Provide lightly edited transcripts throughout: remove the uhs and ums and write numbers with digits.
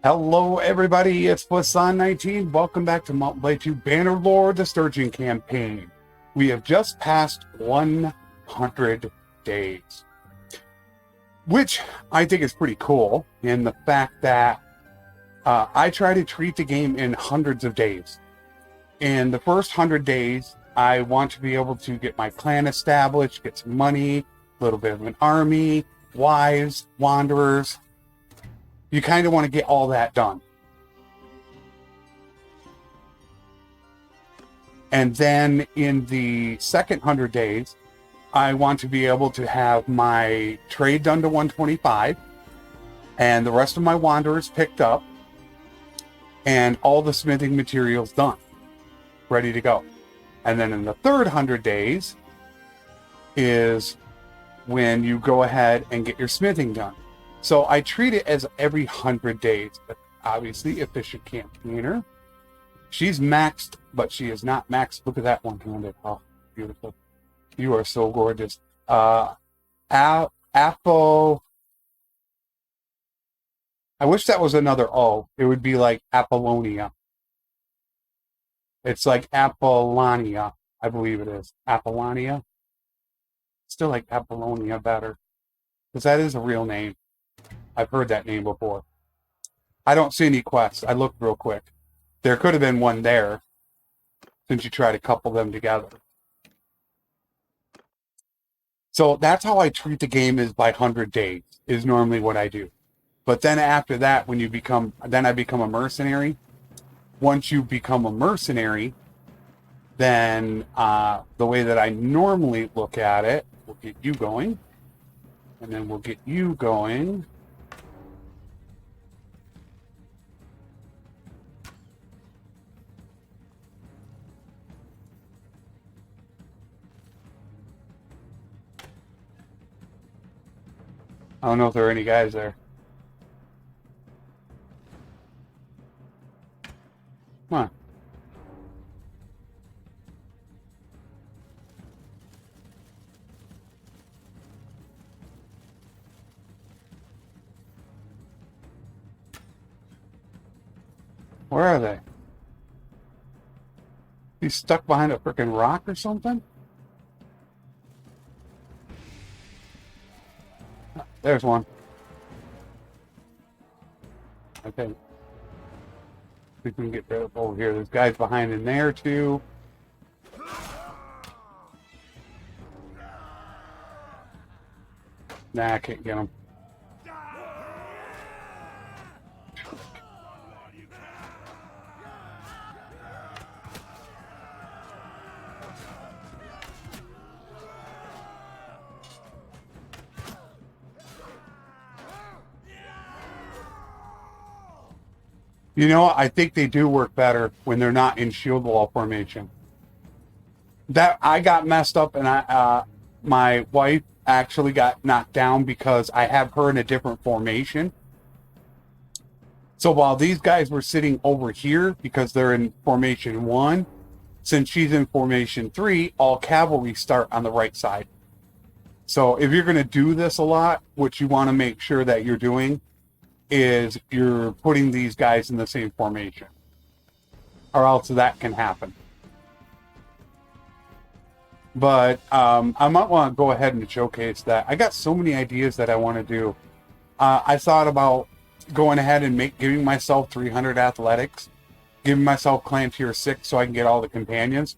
Hello, everybody. It's Flesson19. Welcome back to Mountain Blade 2 Bannerlord, the Sturgian campaign. We have just passed 100 days, which I think is pretty cool in the fact that I try to treat the game in hundreds of days. In the first 100 days, I want to be able to get my clan established, get some money, a little bit of an army, wives, wanderers. You kind of want to get all that done. And then in the second 100 days, I want to be able to have my trade done to 125 and the rest of my wanderers picked up and all the smithing materials done, ready to go. And then in the third 100 days is when you go ahead and get your smithing done. So I treat it as every 100 days. But obviously, efficient campaigner. She's maxed, but she is not maxed. Look at that one-handed. Oh, beautiful. You are so gorgeous. Apple. I wish that was another O. It would be like Apollonia. It's like Apollonia, I believe it is. Apollonia. Still like Apollonia better. Because that is a real name. I've heard that name before. I don't see any quests. I looked real quick. There could have been one there, since you try to couple them together. So that's how I treat the game, is by 100 days, is normally what I do. But then after that, when you become, then I become a mercenary. Once you become a mercenary, then the way that I normally look at it, we'll get you going, and then we'll get you going. I don't know if there are any guys there. Come on. Where are they? He's stuck behind a freaking rock or something? There's one. Okay. See if we can get over here. There's guys behind in there too. Nah, I can't get them. You know, I think they do work better when they're not in shield wall formation. That I got messed up, and my wife actually got knocked down because I have her in a different formation. So while these guys were sitting over here because they're in formation 1, since she's in formation 3, all cavalry start on the right side. So if you're going to do this a lot, what you want to make sure that you're doing is you're putting these guys in the same formation, or else that can happen. But I might want to go ahead and showcase that. I got so many ideas that I want to do. I thought about going ahead and giving myself 300 athletics, giving myself clan tier 6 so I can get all the companions,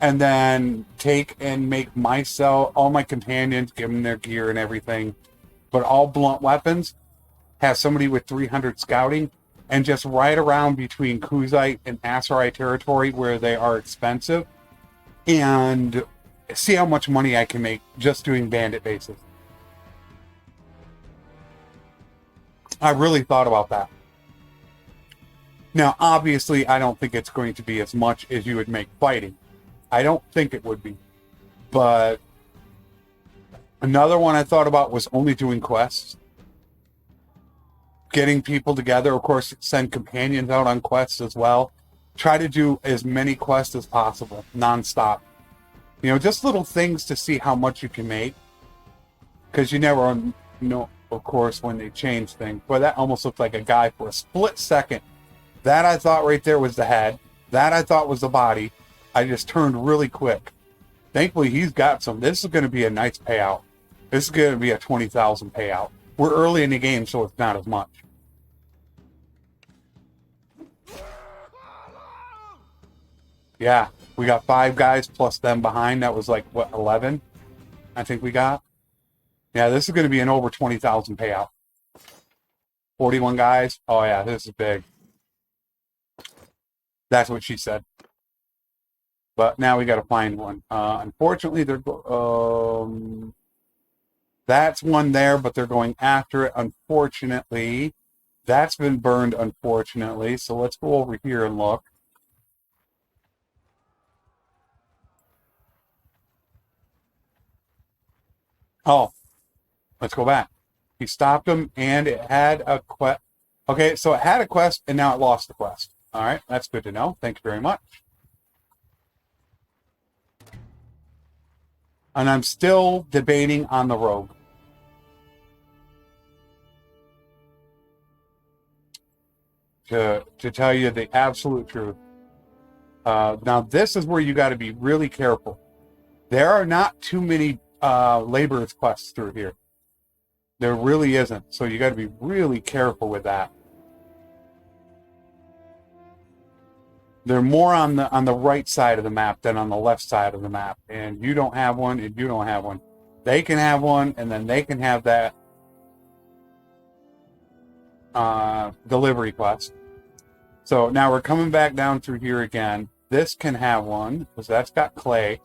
and then take and make myself, all my companions, give them their gear and everything, but all blunt weapons. Have somebody with 300 scouting, and just ride around between Kuzite and Aserai territory where they are expensive, and see how much money I can make just doing bandit bases. I really thought about that. Now, obviously, I don't think it's going to be as much as you would make fighting. I don't think it would be. But another one I thought about was only doing quests. Getting people together, of course, send companions out on quests as well. Try to do as many quests as possible, non-stop. You know, just little things to see how much you can make. Because you never know of course, when they changed things. But that almost looked like a guy for a split second. That I thought right there was the head. That I thought was the body. I just turned really quick. Thankfully, he's got some. This is going to be a nice payout. This is going to be a 20,000 payout. We're early in the game, so it's not as much. Yeah, we got 5 guys plus them behind. That was like, what, 11? I think we got. Yeah, this is going to be an over 20,000 payout. 41 guys. Oh, yeah, this is big. That's what she said. But now we got to find one. Unfortunately, they're that's one there, but they're going after it. Unfortunately, that's been burned. Unfortunately, so let's go over here and look. Oh, let's go back. He stopped him, and it had a quest. Okay, so it had a quest, and now it lost the quest. All right, that's good to know. Thank you very much. And I'm still debating on the rogue. To tell you the absolute truth. Now, this is where you got to be really careful. There are not too many laborers quests through here. There really isn't. So you got to be really careful with that. They're more on the right side of the map than on the left side of the map. And you don't have one, and you don't have one. They can have one, and then they can have that delivery quest. So now we're coming back down through here again. This can have one because that's got clay.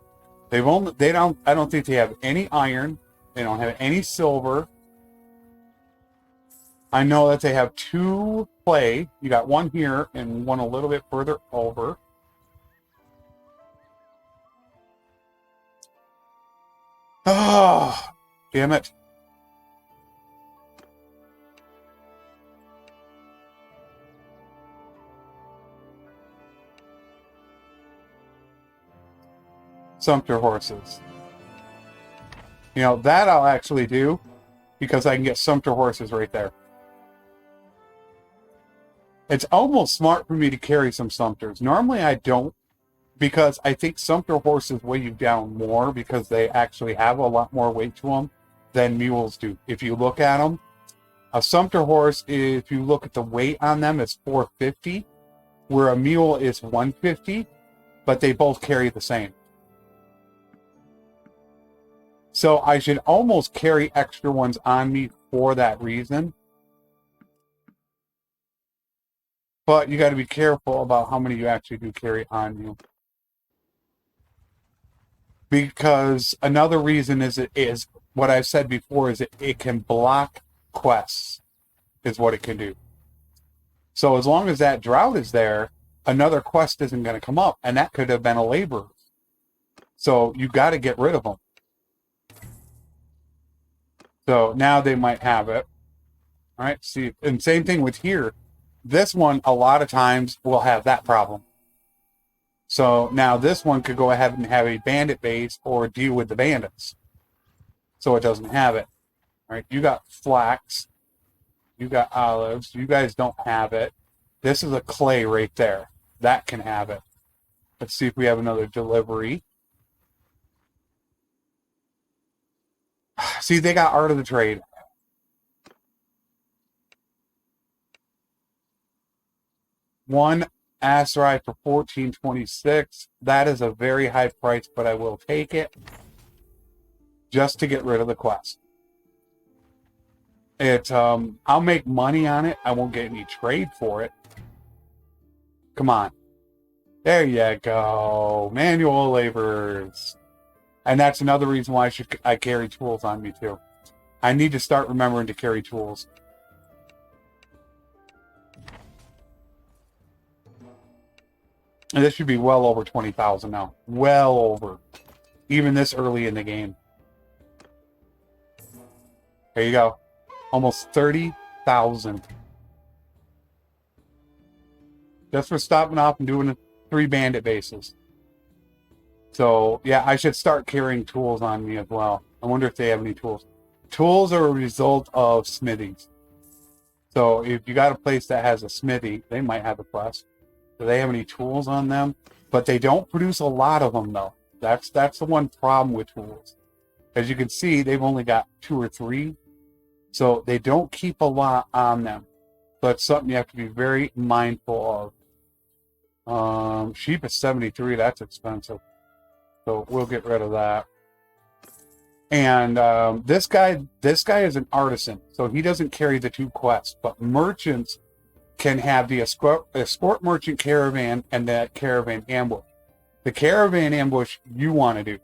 I don't think they have any iron. They don't have any silver. I know that they have 2 clay. You got one here and one a little bit further over. Oh, damn it. Sumpter horses. You know, that I'll actually do because I can get Sumpter horses right there. It's almost smart for me to carry some Sumpters. Normally I don't, because I think Sumpter horses weigh you down more because they actually have a lot more weight to them than mules do. If you look at them, a Sumpter horse, if you look at the weight on them, it's 450, where a mule is 150, but they both carry the same. So I should almost carry extra ones on me for that reason. But you got to be careful about how many you actually do carry on you. Because another reason is what I've said before, is it can block quests, is what it can do. So as long as that drought is there, another quest isn't going to come up, and that could have been a laborer. So you got to get rid of them. So now they might have it. All right, see, and same thing with here. This one, a lot of times, will have that problem. So now this one could go ahead and have a bandit base or deal with the bandits. So it doesn't have it. All right, you got flax. You got olives. You guys don't have it. This is a clay right there. That can have it. Let's see if we have another delivery. See, they got art of the trade. One Aserai for 1426. That is a very high price, but I will take it just to get rid of the quest. I'll make money on it. I won't get any trade for it. Come on. There you go. Manual laborers. And that's another reason why I carry tools on me too. I need to start remembering to carry tools. And this should be well over 20,000 now. Well over. Even this early in the game. There you go. Almost 30,000. Just for stopping off and doing 3 bandit bases. So, yeah, I should start carrying tools on me as well. I wonder if they have any tools. Tools are a result of smithies. So if you got a place that has a smithy, they might have a quest. Do they have any tools on them? But they don't produce a lot of them, though. That's the one problem with tools. As you can see, they've only got 2 or 3. So they don't keep a lot on them. So it's something you have to be very mindful of. Sheep is 73. That's expensive. So we'll get rid of that. And this guy is an artisan. So he doesn't carry the 2 quests. But merchants can have the escort merchant caravan and that caravan ambush. The caravan ambush you want to do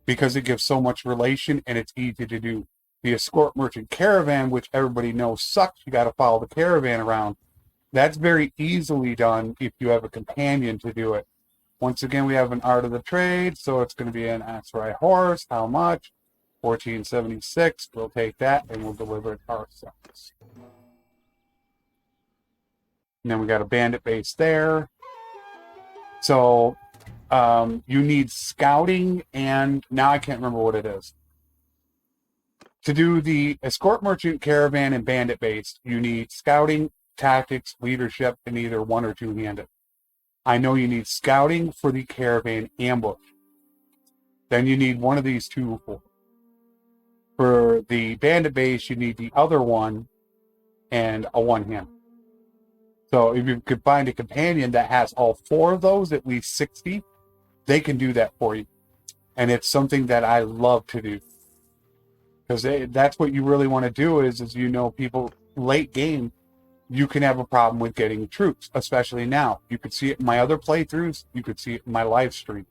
because it gives so much relation and it's easy to do. The escort merchant caravan, which everybody knows sucks, you got to follow the caravan around. That's very easily done if you have a companion to do it. Once again, we have an art of the trade, so it's going to be an ass-ride horse. How much? 1476. We'll take that and we'll deliver it ourselves. And then we got a bandit base there. So you need scouting, and now I can't remember what it is. To do the escort merchant caravan and bandit base, you need scouting, tactics, leadership, and either 1 or 2-handed. I know you need scouting for the caravan ambush. Then you need one of these 2 for the bandit base. You need the other one and a 1-hand. So if you could find a companion that has all 4 of those, at least 60, they can do that for you. And it's something that I love to do. Because that's what you really want to do is people late game, you can have a problem with getting troops, especially now. You could see it in my other playthroughs. You could see it in my live stream.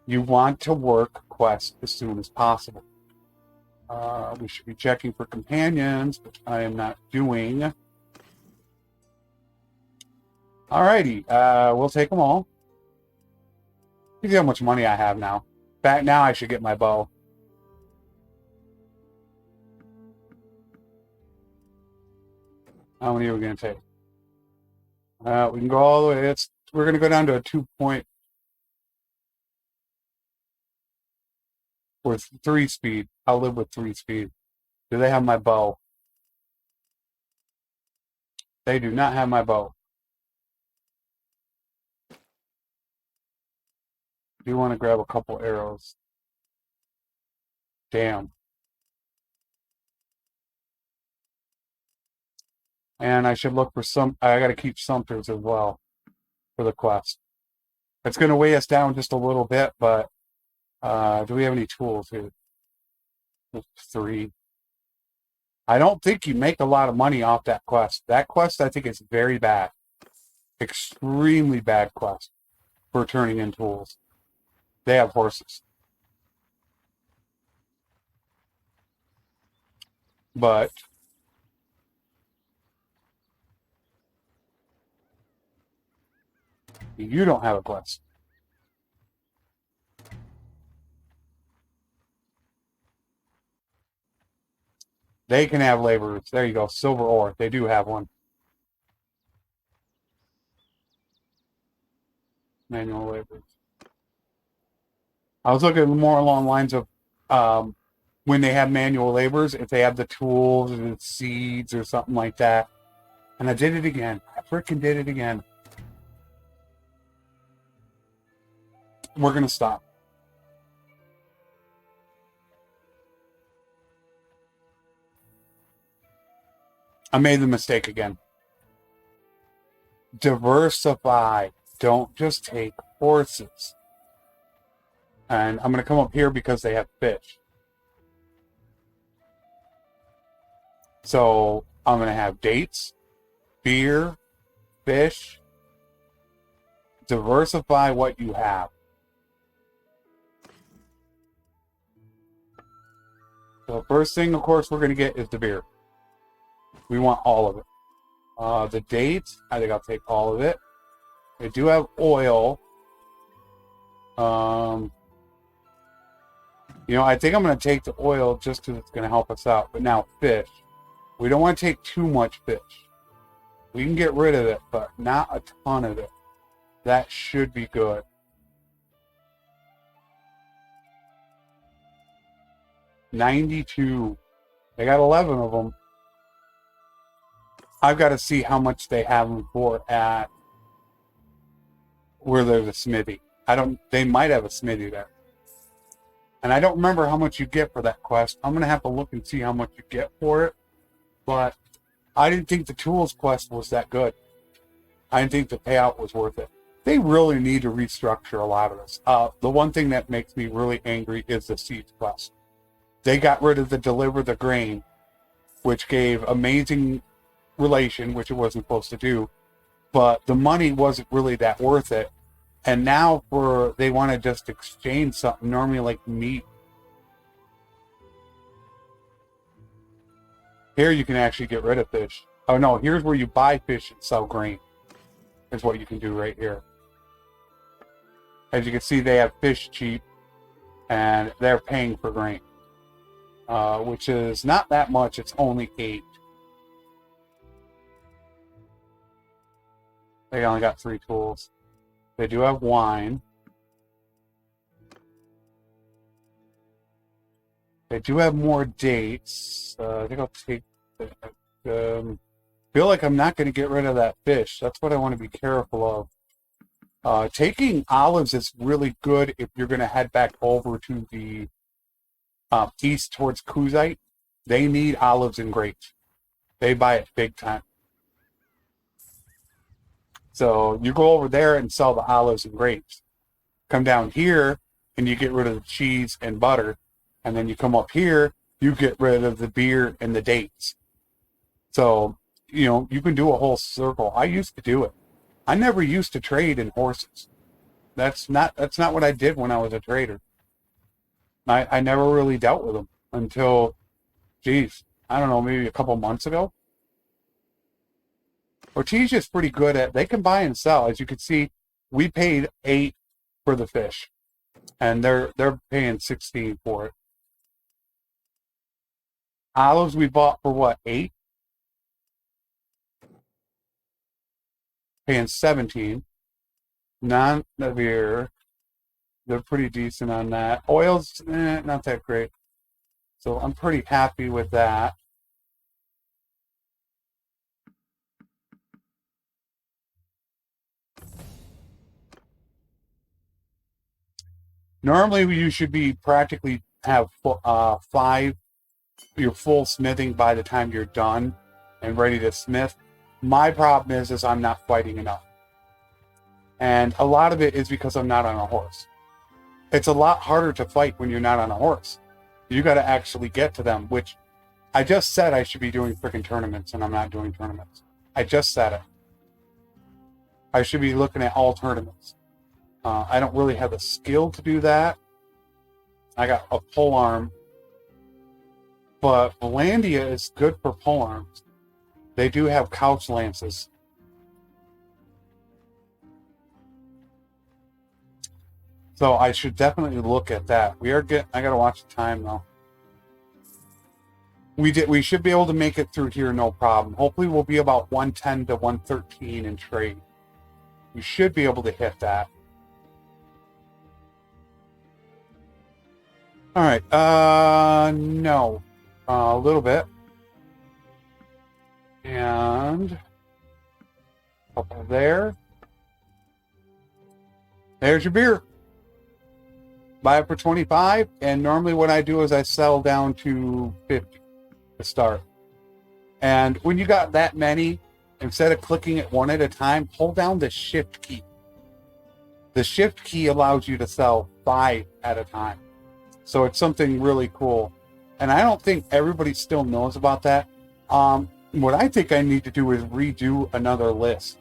You want to work quests as soon as possible. We should be checking for companions, which I am not doing. Alrighty, we'll take them all. Look at how much money I have now. Back now, I should get my bow. How many are we going to take? We can go all the way. We're going to go down to a 2-point or 3 speed. I'll live with 3 speed. Do they have my bow? They do not have my bow. Do want to grab a couple arrows. Damn. And I should look for I got to keep Sumters as well for the quest. It's going to weigh us down just a little bit, but do we have any tools here? 3. I don't think you make a lot of money off that quest. That quest, I think, is very bad. Extremely bad quest for turning in tools. They have horses. But you don't have a quest. They can have laborers. There you go. Silver ore. They do have one. Manual laborers. I was looking more along the lines of when they have manual laborers, if they have the tools and the seeds or something like that. And I did it again. I freaking did it again. We're going to stop. I made the mistake again. Diversify. Don't just take horses. And I'm going to come up here because they have fish. So I'm going to have dates, beer, fish. Diversify what you have. So first thing, of course, we're going to get is the beer. We want all of it. The dates, I think I'll take all of it. They do have oil. I think I'm going to take the oil just because it's going to help us out. But now fish. We don't want to take too much fish. We can get rid of it, but not a ton of it. That should be good. 92. They got 11 of them. I've got to see how much they have them for at where there's a smithy. They might have a smithy there. And I don't remember how much you get for that quest. I'm going to have to look and see how much you get for it. But I didn't think the tools quest was that good. I didn't think the payout was worth it. They really need to restructure a lot of this. The one thing that makes me really angry is the seeds quest. They got rid of the deliver the grain, which gave amazing relation, which it wasn't supposed to do. But the money wasn't really that worth it. And now they want to just exchange something normally like meat. Here you can actually get rid of fish. Oh no, here's where you buy fish and sell grain. Is what you can do right here. As you can see, they have fish cheap, and they're paying for grain. Which is not that much, it's only 8. They only got 3 tools. They do have wine. They do have more dates. I think I'll take feel like I'm not going to get rid of that fish. That's what I want to be careful of. Taking olives is really good if you're going to head back over to the east towards Kuzite. They need olives and grapes. They buy it big time. So you go over there and sell the olives and grapes. Come down here and you get rid of the cheese and butter. And then you come up here, you get rid of the beer and the dates. So, you can do a whole circle. I used to do it. I never used to trade in horses. That's not what I did when I was a trader. I never really dealt with them until, I don't know, maybe a couple months ago. Ortesia's pretty good at, they can buy and sell. As you can see, we paid 8 for the fish, and they're paying 16 for it. Olives we bought for what, 8? Paying 17. Non-beer, they're pretty decent on that. Oils, not that great. So I'm pretty happy with that. Normally you should be practically have 5, your full smithing by the time you're done and ready to smith. My problem is I'm not fighting enough. And a lot of it is because I'm not on a horse. It's a lot harder to fight when you're not on a horse. You got to actually get to them, which I just said I should be doing freaking tournaments, and I'm not doing tournaments. I just said it. I should be looking at all tournaments. I don't really have the skill to do that. I got a pole arm, but Valandia is good for pole arms. They do have couch lances. So I should definitely look at that. I gotta watch the time though. We should be able to make it through here no problem. Hopefully we'll be about 110 to 113 in trade. We should be able to hit that. All right. No. A little bit. And up there. There's your beer. Buy it for 25, and normally what I do is I sell down to 50 to start. And when you got that many, instead of clicking it one at a time, hold down the shift key. The shift key allows you to sell 5 at a time. So it's something really cool. And I don't think everybody still knows about that. What I think I need to do is redo another list.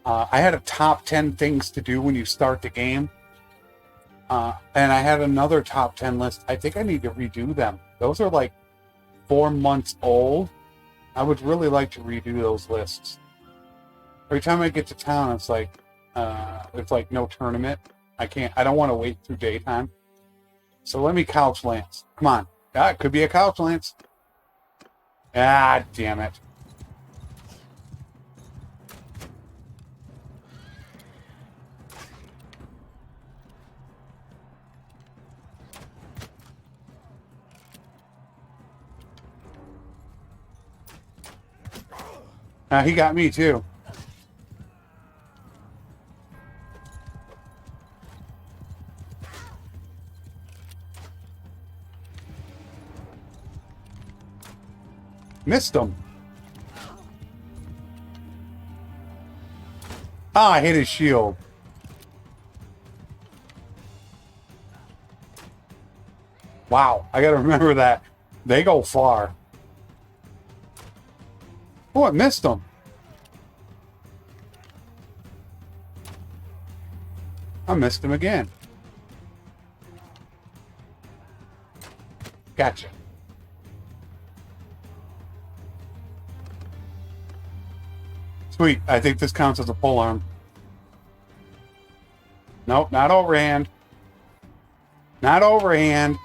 I had a top 10 things to do when you start the game. And I had another top 10 list. I think I need to redo them. Those are like 4 months old. I would really like to redo those lists. Every time I get to town, it's like no tournament. I don't want to wait through daytime. So let me couch lance. Come on. It could be a couch lance. Ah, damn it. He got me too. Missed him. Ah, I hit his shield. Wow, I gotta remember that. They go far. Oh, I missed him. I missed him again. Gotcha. Sweet. I think this counts as a pole arm. Nope, not overhand. Not overhand.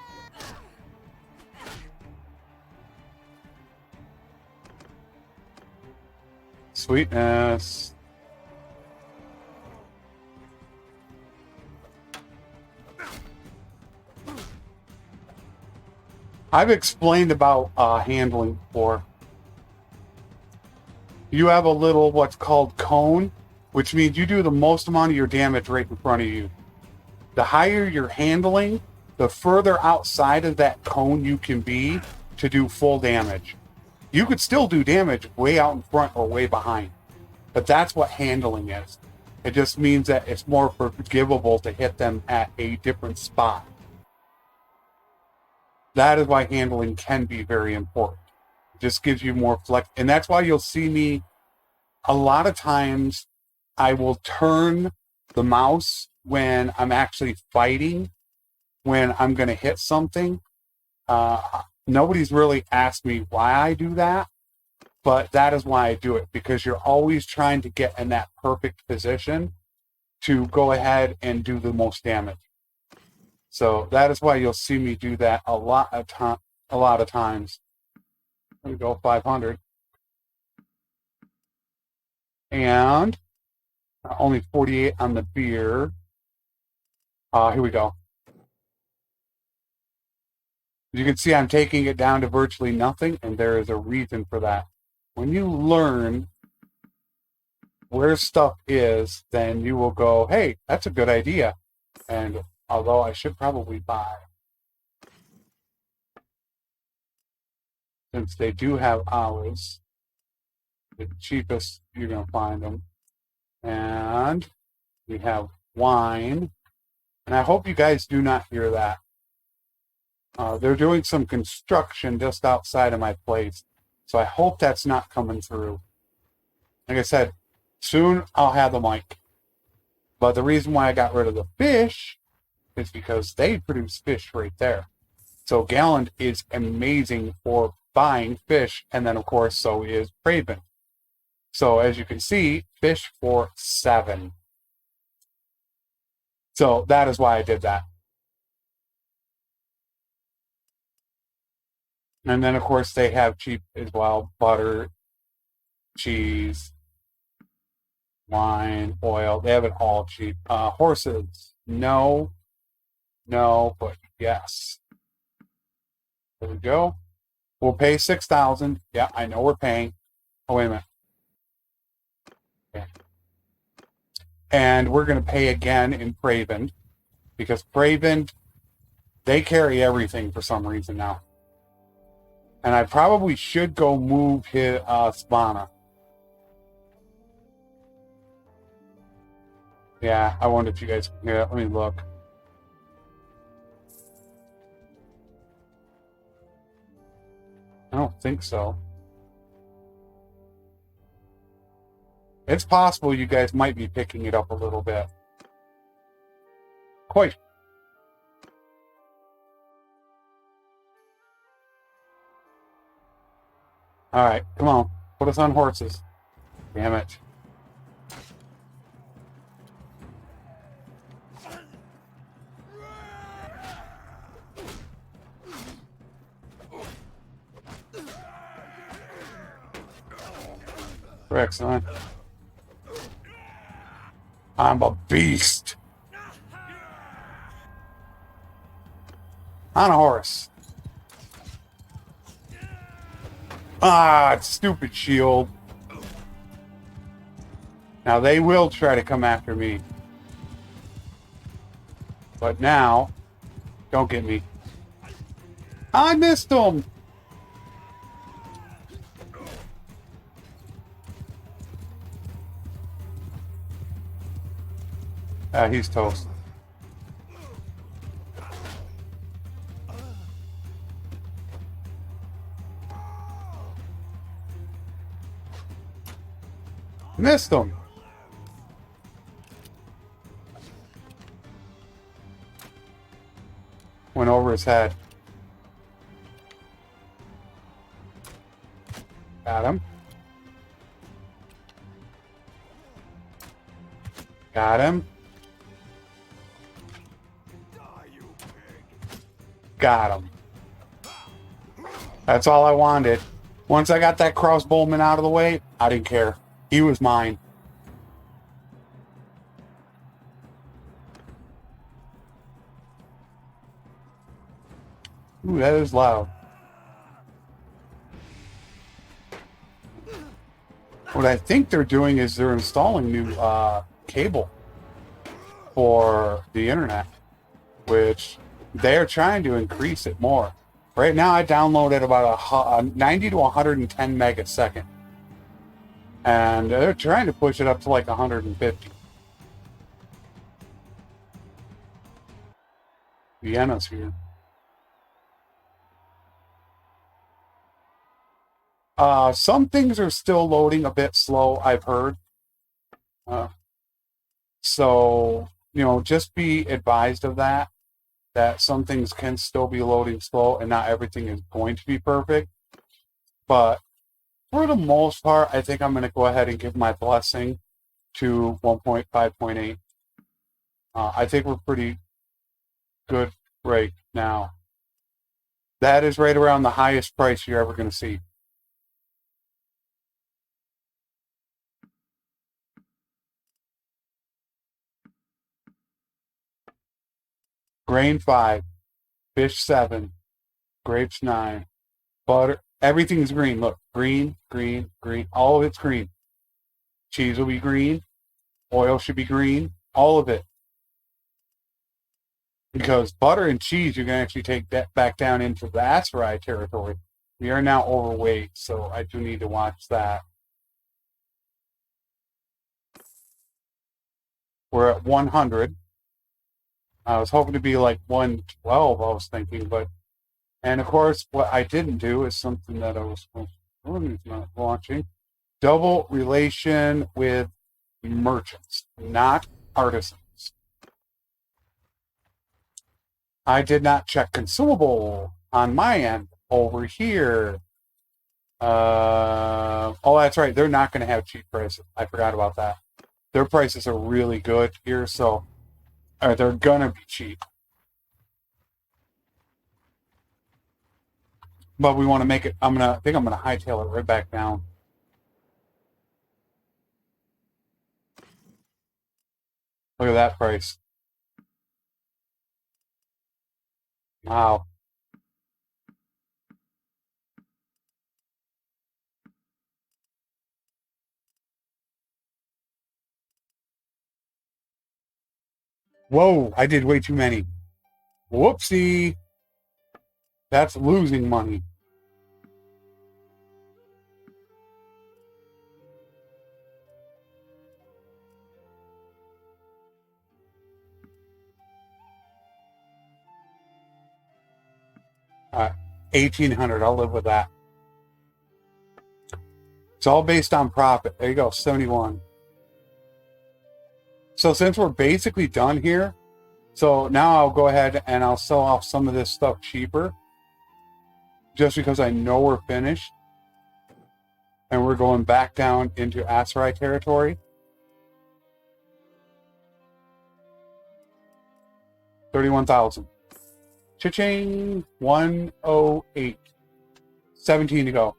Sweetness. I've explained about handling before. You have a little what's called cone, which means you do the most amount of your damage right in front of you. The higher you're handling, the further outside of that cone you can be to do full damage. You could still do damage way out in front or way behind, but that's what handling is. It just means that it's more forgivable to hit them at a different spot. That is why handling can be very important. It just gives you more flex, and that's why you'll see me a lot of times I will turn the mouse when I'm actually fighting, when I'm going to hit something. Nobody's really asked me why I do that, but that is why I do it, because you're always trying to get in that perfect position to go ahead and do the most damage. So that is why you'll see me do that a lot of times. Let me go 500. And only 48 on the beer. Here we go. You can see I'm taking it down to virtually nothing, and there is a reason for that. When you learn where stuff is, then you will go, hey, that's a good idea. And although I should probably buy, since they do have olives, the cheapest you're going to find them. And we have wine. And I hope you guys do not hear that. They're doing some construction just outside of my place. So I hope that's not coming through. Like I said, soon I'll have the mic. But the reason why I got rid of the fish is because they produce fish right there. So Gallant is amazing for buying fish. And then, of course, so is Craven. So as you can see, fish for 7. So that is why I did that. And then, of course, they have cheap as well. Butter, cheese, wine, oil. They have it all cheap. Horses, no, but yes. There we go. We'll pay 6,000. Yeah, I know we're paying. Oh, wait a minute. Okay. And we're going to pay again in Craven, because Craven, they carry everything for some reason now. And I probably should go move his Spana. Yeah, I wonder if you guys can hear it. Let me look. I don't think so. It's possible you guys might be picking it up a little bit. Quite. All right, come on. Put us on horses. Damn it. Excellent. I'm a beast. On a horse. Ah, stupid shield. Now they will try to come after me. But now, don't get me. I missed him! He's toast. Missed him. Went over his head. Got him. Got him. Got him. That's all I wanted. Once I got that crossbowman out of the way, I didn't care. He was mine. Ooh, that is loud. What I think they're doing is they're installing new cable for the internet, which they're trying to increase it more. Right now, I download at about a 90 to 110 meg a second. And they're trying to push it up to like 150. Vienna's here. Some things are still loading a bit slow, I've heard. So, you know, just be advised of that some things can still be loading slow and not everything is going to be perfect. But for the most part, I think I'm going to go ahead and give my blessing to 1.5.8. I think we're pretty good right now. That is right around the highest price you're ever going to see. Grain 5, fish 7, grapes 9, butter. Everything's green. Look, green, green, green. All of it's green. Cheese will be green. Oil should be green. All of it. Because butter and cheese, you're going to actually take that back down into the Aserai territory. We are now overweight, so I do need to watch that. We're at 100. I was hoping to be like 112, I was thinking, but... And of course, what I didn't do is something that I was not launching. Double relation with merchants, not artisans. I did not check consumable on my end over here. Oh, that's right. They're not going to have cheap prices. I forgot about that. Their prices are really good here, so they're going to be cheap. But we want to make it, I think I'm going to hightail it right back down. Look at that price. Wow. Whoa, I did way too many. Whoopsie. That's losing money. Uh, 1,800. I'll live with that. It's all based on profit. There you go, 71. So since we're basically done here, so now I'll go ahead and I'll sell off some of this stuff cheaper, just because I know we're finished. And we're going back down into Aserai territory. 31,000. Cha-ching! 108. 17 to go.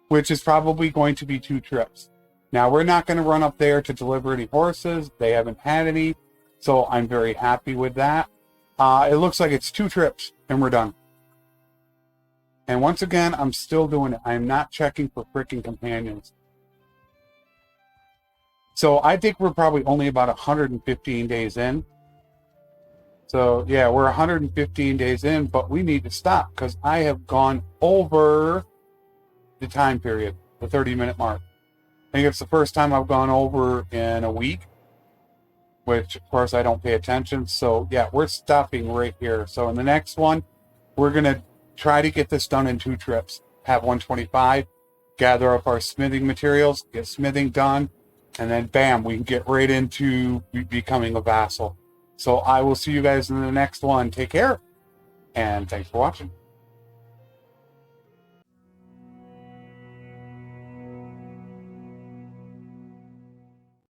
Which is probably going to be 2 trips. Now, we're not going to run up there to deliver any horses. They haven't had any. So I'm very happy with that. It looks like it's 2 trips and we're done. And once again, I'm still doing it. I'm not checking for freaking companions. So I think we're probably only about 115 days in. So yeah, we're 115 days in, but we need to stop because I have gone over the time period, the 30-minute mark. I think it's the first time I've gone over in a week, which of course I don't pay attention. So yeah, we're stopping right here. So in the next one, we're going to try to get this done in 2 trips. Have 125, gather up our smithing materials, get smithing done, and then bam, we can get right into becoming a vassal. So I will see you guys in the next one. Take care, and thanks for watching.